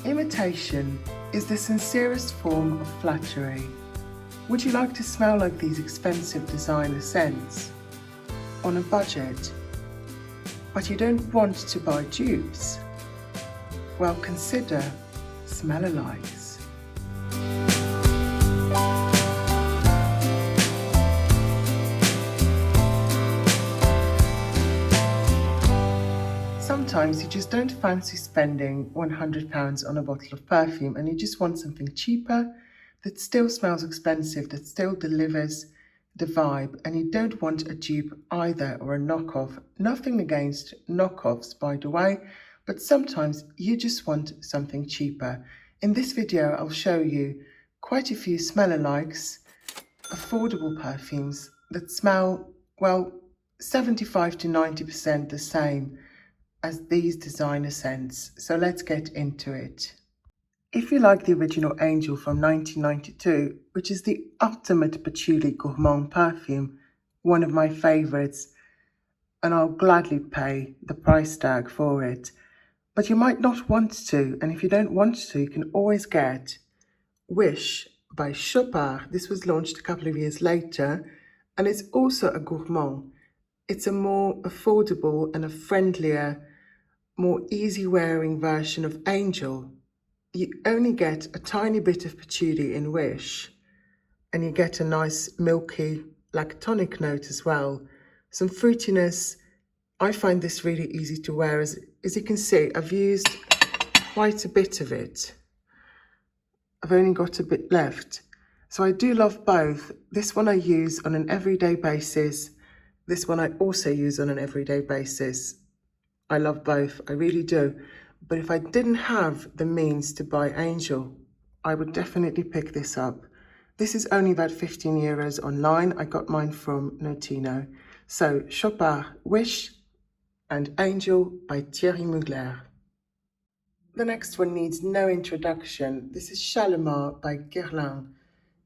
Imitation is the sincerest form of flattery. Would you like to smell like these expensive designer scents? On a budget? But you don't want to buy dupes? Well, consider smell-alikes. Sometimes you just don't fancy spending £100 on a bottle of perfume and you just want something cheaper that still smells expensive, that still delivers the vibe, and you don't want a dupe either or a knockoff. Nothing against knockoffs, by the way, but sometimes you just want something cheaper. In this video, I'll show you quite a few smell-alikes, affordable perfumes that smell, well, 75 to 90% the same as these designer scents. So let's get into it. If you like the original Angel from 1992, which is the ultimate patchouli gourmand perfume, one of my favourites, and I'll gladly pay the price tag for it. But you might not want to, and if you don't want to, you can always get Wish by Chopard. This was launched a couple of years later, and it's also a gourmand. It's a more affordable and a friendlier, more easy-wearing version of Angel. You only get a tiny bit of patchouli in Wish, and you get a nice milky lactonic note as well. Some fruitiness. I find this really easy to wear. As you can see, I've used quite a bit of it. I've only got a bit left. So I do love both. This one I use on an everyday basis. This one I also use on an everyday basis. I love both, I really do. But if I didn't have the means to buy Angel, I would definitely pick this up. This is only about 15 euros online. I got mine from Notino. So Chopard, Wish, and Angel by Thierry Mugler. The next one needs no introduction. This is Shalimar by Guerlain.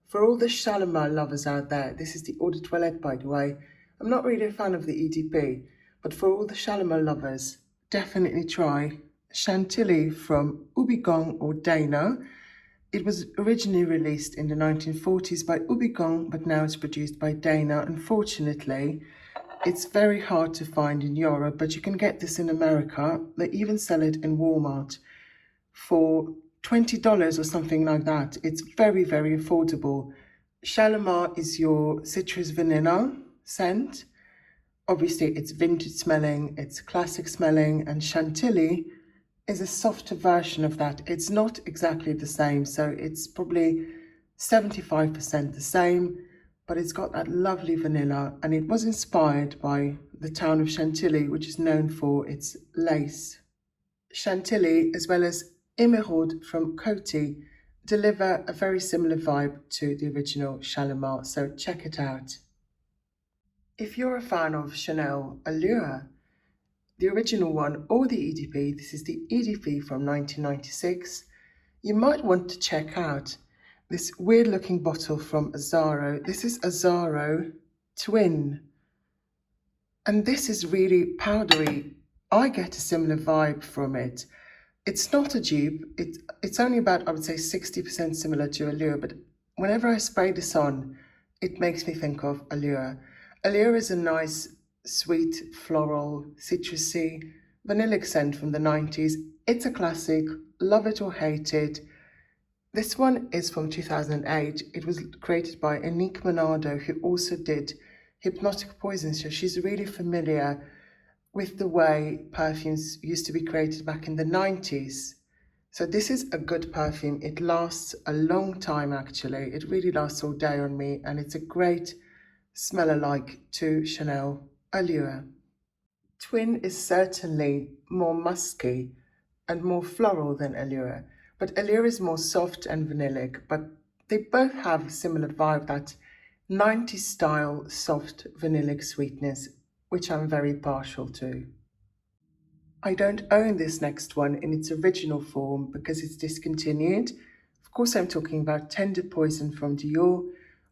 For all the Shalimar lovers out there, this is the eau de toilette, by the way. I'm not really a fan of the EDP, but for all the Shalimar lovers, definitely try Chantilly from Houbigant or Dana. It was originally released in the 1940s by Houbigant, but now it's produced by Dana. Unfortunately, it's very hard to find in Europe, but you can get this in America. They even sell it in Walmart for $20 or something like that. It's very, very affordable. Shalimar is your citrus vanilla scent. Obviously, it's vintage smelling, it's classic smelling, and Chantilly is a softer version of that. It's not exactly the same, so it's probably 75% the same, but it's got that lovely vanilla, and it was inspired by the town of Chantilly, which is known for its lace. Chantilly, as well as Emeraude from Coty, deliver a very similar vibe to the original Shalimar, so check it out. If you're a fan of Chanel Allure, the original one, or the EDP, this is the EDP from 1996, you might want to check out this weird looking bottle from Azzaro. This is Azzaro Twin, and this is really powdery. I get a similar vibe from it. It's not a dupe, it's only about, I would say, 60% similar to Allure, but whenever I spray this on, it makes me think of Allure. Allure is a nice, sweet, floral, citrusy, vanillic scent from the 90s. It's a classic, love it or hate it. This one is from 2008. It was created by Anique Monardo, who also did Hypnotic Poison, so she's really familiar with the way perfumes used to be created back in the 90s. So this is a good perfume. It lasts a long time, actually. It really lasts all day on me, and it's a great smell-alike to Chanel Allure. Twin is certainly more musky and more floral than Allure, but Allure is more soft and vanillic, but they both have a similar vibe, that 90s style soft vanillic sweetness, which I'm very partial to. I don't own this next one in its original form because it's discontinued. Of course, I'm talking about Tendre Poison from Dior.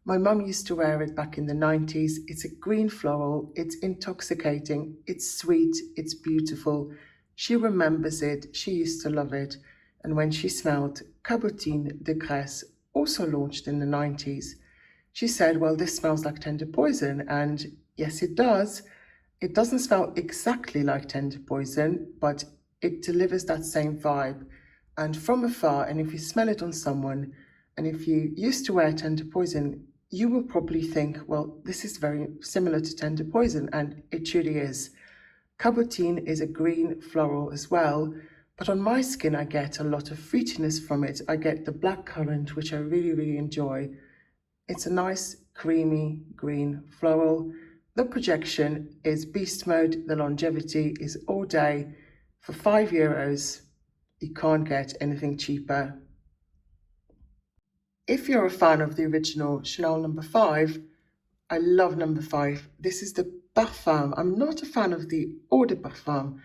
My mum used to wear it back in the 90s. It's a green floral, it's intoxicating, it's sweet, it's beautiful. She remembers it, she used to love it. And when she smelled Cabotine de Graisse, also launched in the 90s, she said, well, this smells like tender poison. And yes, it does. It doesn't smell exactly like tender poison, but it delivers that same vibe. And from afar, and if you smell it on someone, and if you used to wear tender poison, you will probably think, well, this is very similar to tender poison, and it truly is. Cabotine is a green floral as well, but on my skin I get a lot of fruitiness from it. I get the blackcurrant, which I really, really enjoy. It's a nice, creamy green floral. The projection is beast mode. The longevity is all day. For €5, you can't get anything cheaper. If you're a fan of the original Chanel No. 5, I love No. 5. This is the Parfum. I'm not a fan of the Eau de Parfum,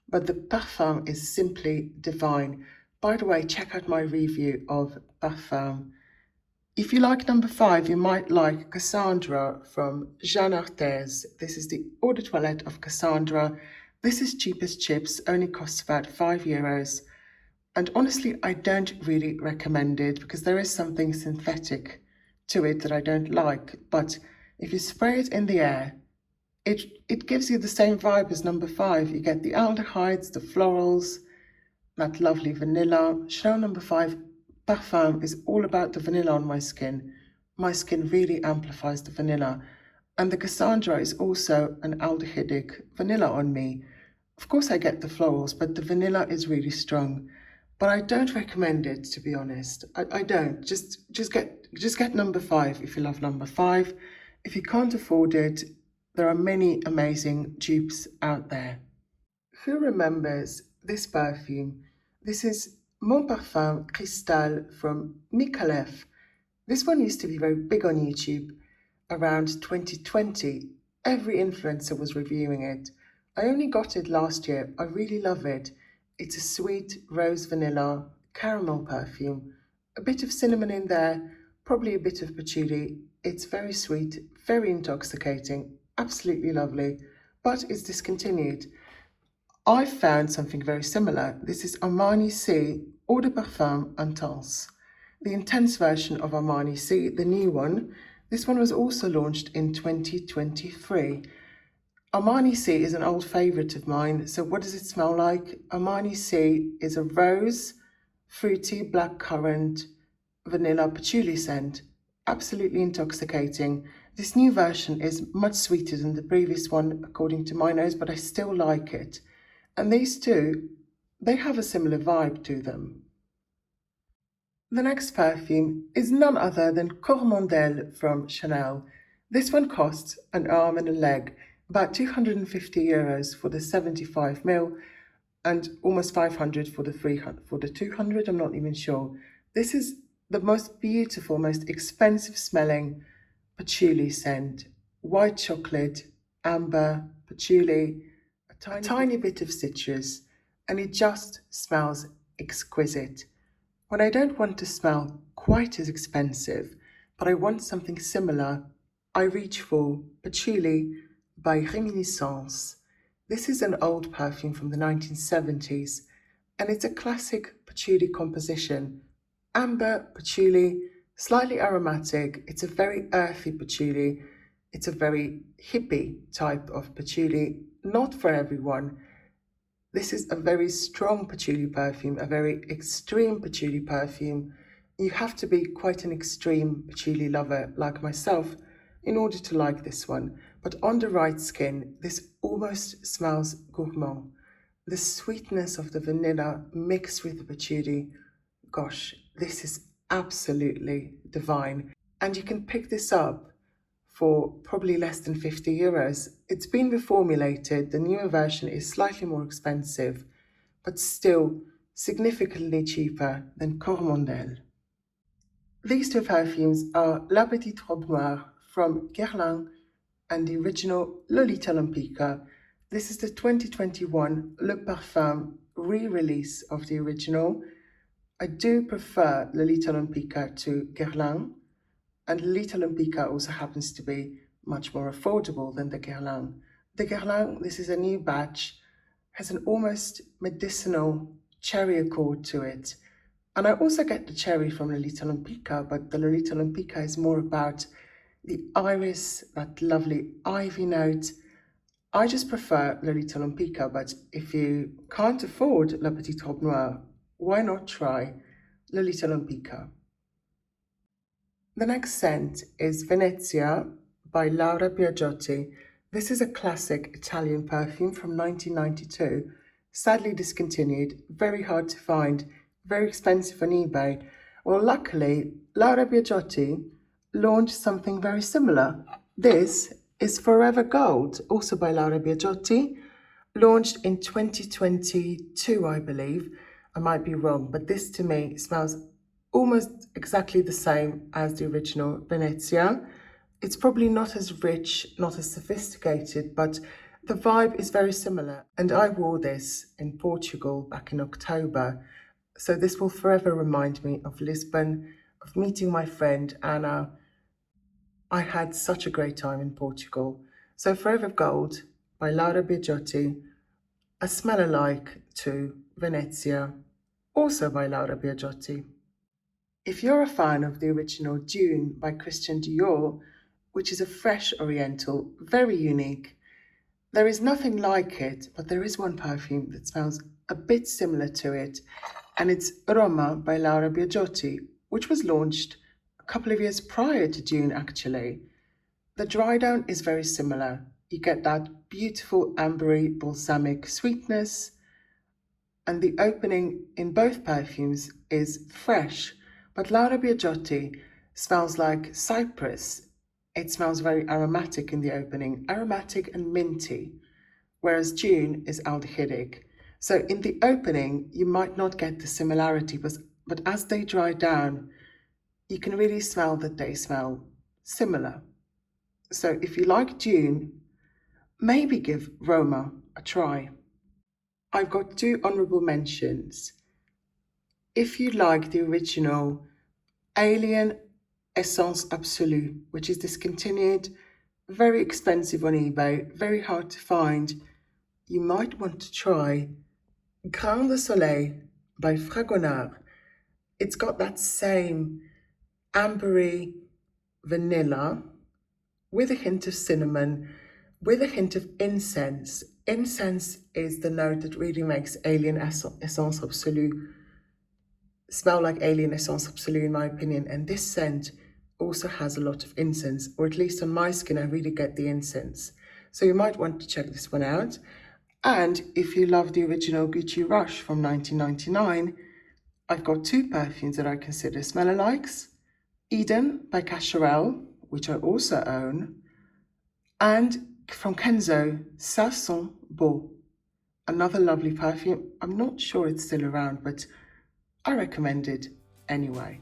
but the Parfum is simply divine. By the way, check out my review of Parfum. If you like No. 5, you might like Cassandra from Jean Arthez. This is the Eau de Toilette of Cassandra. This is cheap as chips, only costs about €5. And honestly, I don't really recommend it because there is something synthetic to it that I don't like. But if you spray it in the air, it gives you the same vibe as No. 5. You get the aldehydes, the florals, that lovely vanilla. Chanel No. 5 Parfum is all about the vanilla on my skin. My skin really amplifies the vanilla. And the Cassandra is also an aldehydic vanilla on me. Of course I get the florals, but the vanilla is really strong. But I don't recommend it, to be honest. I don't. Just get No. 5 if you love No. 5. If you can't afford it, there are many amazing dupes out there. Who remembers this perfume? This is Mon Parfum Cristal from Micallef. This one used to be very big on YouTube around 2020. Every influencer was reviewing it. I only got it last year. I really love it. It's a sweet rose vanilla caramel perfume. A bit of cinnamon in there, probably a bit of patchouli. It's very sweet, very intoxicating, absolutely lovely, but it's discontinued. I found something very similar. This is Armani C Eau de Parfum Intense, the intense version of Armani C, the new one. This one was also launched in 2023. Armani C is an old favourite of mine. So what does it smell like? Armani C is a rose, fruity, blackcurrant, vanilla patchouli scent. Absolutely intoxicating. This new version is much sweeter than the previous one, according to my nose, but I still like it. And these two, they have a similar vibe to them. The next perfume is none other than Coromandel from Chanel. This one costs an arm and a leg, about €250 for the 75ml, and almost 500 for the 200. I'm not even sure. This is the most beautiful, most expensive smelling patchouli scent. White chocolate, amber, patchouli, a tiny bit of citrus, and it just smells exquisite. When I don't want to smell quite as expensive, but I want something similar, I reach for Patchouli by Reminiscence. This is an old perfume from the 1970s, and it's a classic patchouli composition. Amber patchouli, slightly aromatic. It's a very earthy patchouli. It's a very hippie type of patchouli, not for everyone. This is a very strong patchouli perfume, a very extreme patchouli perfume. You have to be quite an extreme patchouli lover like myself in order to like this one. But on the right skin, this almost smells gourmand. The sweetness of the vanilla mixed with the patchouli, gosh, this is absolutely divine. And you can pick this up for probably less than €50. It's been reformulated. The newer version is slightly more expensive, but still significantly cheaper than Coromandel. These two perfumes are La Petite Robe Noire from Guerlain and the original Lolita Lompica. This is the 2021 Le Parfum re-release of the original. I do prefer Lolita Lompica to Guerlain, and Lolita Lompica also happens to be much more affordable than the Guerlain. The Guerlain, this is a new batch, has an almost medicinal cherry accord to it. And I also get the cherry from Lolita Olympica, but the Lolita Olympica is more about the iris, that lovely ivy note. I just prefer Lolita Olympica, but if you can't afford La Petite Robe Noire, why not try Lolita Olympica? The next scent is Venezia by Laura Biagiotti. This is a classic Italian perfume from 1992, sadly discontinued, very hard to find, very expensive on eBay. Well, luckily, Laura Biagiotti launched something very similar. This is Forever Gold, also by Laura Biagiotti, launched in 2022, I believe. I might be wrong, but this to me smells almost exactly the same as the original Venezia. It's probably not as rich, not as sophisticated, but the vibe is very similar. And I wore this in Portugal back in October. So this will forever remind me of Lisbon, of meeting my friend Anna. I had such a great time in Portugal. So Forever Gold by Laura Biagiotti, a smell alike to Venezia, also by Laura Biagiotti. If you're a fan of the original Dune by Christian Dior, which is a fresh oriental, very unique, there is nothing like it, but there is one perfume that smells a bit similar to it, and it's Roma by Laura Biagiotti, which was launched a couple of years prior to Dune actually. The dry down is very similar. You get that beautiful ambery balsamic sweetness, and the opening in both perfumes is fresh, but Laura Biagiotti smells like cypress. It smells very aromatic in the opening, aromatic and minty, whereas Dune is aldehydic. So in the opening, you might not get the similarity, but as they dry down, you can really smell that they smell similar. So if you like Dune, maybe give Roma a try. I've got 2 honourable mentions. If you like the original Alien Essence Absolue, which is discontinued, very expensive on eBay, very hard to find, you might want to try Grain de Soleil by Fragonard. It's got that same ambery vanilla with a hint of cinnamon, with a hint of incense. Incense is the note that really makes Alien Essence Absolue smell like Alien Essence Absolue in my opinion, and this scent also has a lot of incense, or at least on my skin I really get the incense. So you might want to check this one out. And if you love the original Gucci Rush from 1999, I've got 2 perfumes that I consider smell-alikes. Eden by Cacharel, which I also own, and from Kenzo, Ça Sent Beau, another lovely perfume. I'm not sure it's still around, but I recommend it anyway.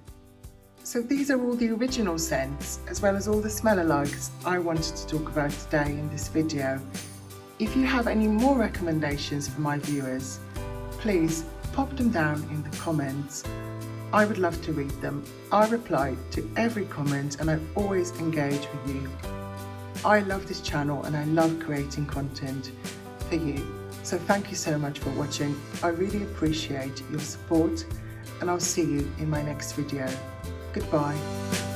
So these are all the original scents, as well as all the smell-alikes I wanted to talk about today in this video. If you have any more recommendations for my viewers, please pop them down in the comments. I would love to read them. I reply to every comment and I always engage with you. I love this channel and I love creating content for you. So thank you so much for watching. I really appreciate your support and I'll see you in my next video. Goodbye.